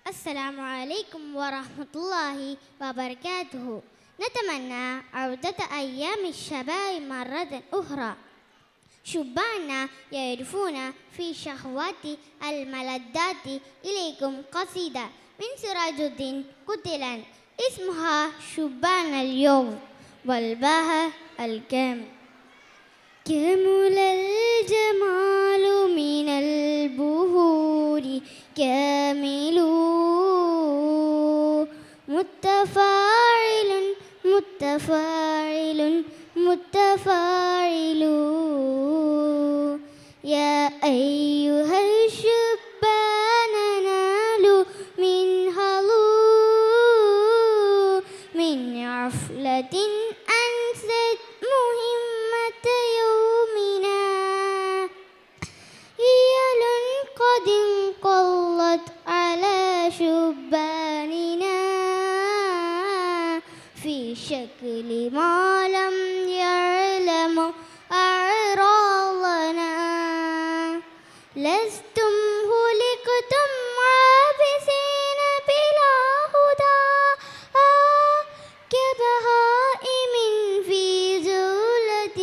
السلام عليكم ورحمة الله وبركاته. نتمنى عودة أيام الشباب مرة أخرى. شبعنا يعرفون في شهوات الملذات. إليكم قصيدة من سراج الدين قتلا اسمها شبعنا اليوم والباها الكامل. كمل الجمال من البهور كامل متفاعل متفاعل متفاعل. يا أيها الشبان نالوا من هلو من عفلة أنست مهمة يومنا. هيل قد انقلت على شباننا في شكل ما لم يعلم أعراضنا. لستم هلكتم عابسين بلا هدى كبهائم في زولة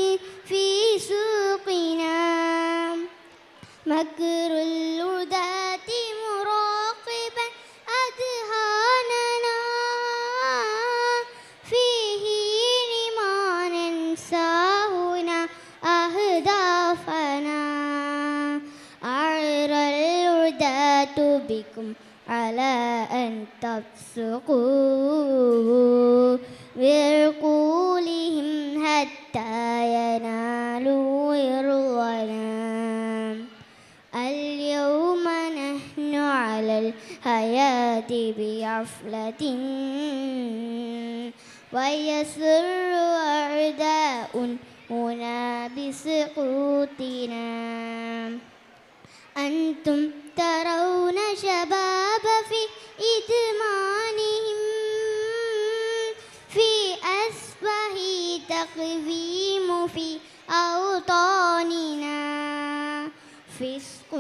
في سوقنا. مكر الرداة مراقبا أذهاننا فيه لما ننسى هنا أهدافنا. أعر الرداة بكم على أن تبصقوا بعقولهم حتى ينالوا يرضنا. اليوم نحن على الحياة بغفلة ويسر أعداء هنا بسقوطنا. أنتم ترون شباب في إدمانهم في أسبه تقويم في أوطاننا. فسق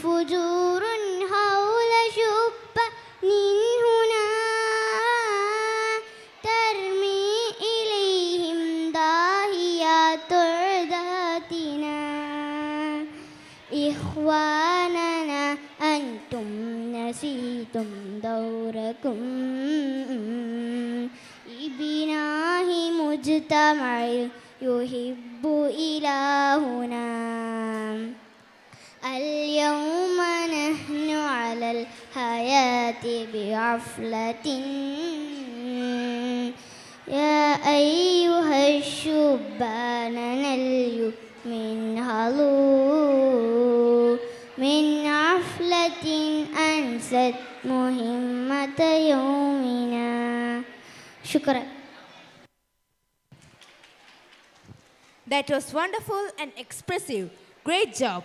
فجور حول شبان هنا ترمي إليهم داهيات عداتنا. إخواننا أنتم نسيتم دوركم لبناء مجتمع يحب إلهنا. اليوم نحن على الحياة بغفلة. يا أيها الشبان نليو من هلو من عفلة أنست مهمة يومنا. شكرا. That was wonderful and expressive. Great job.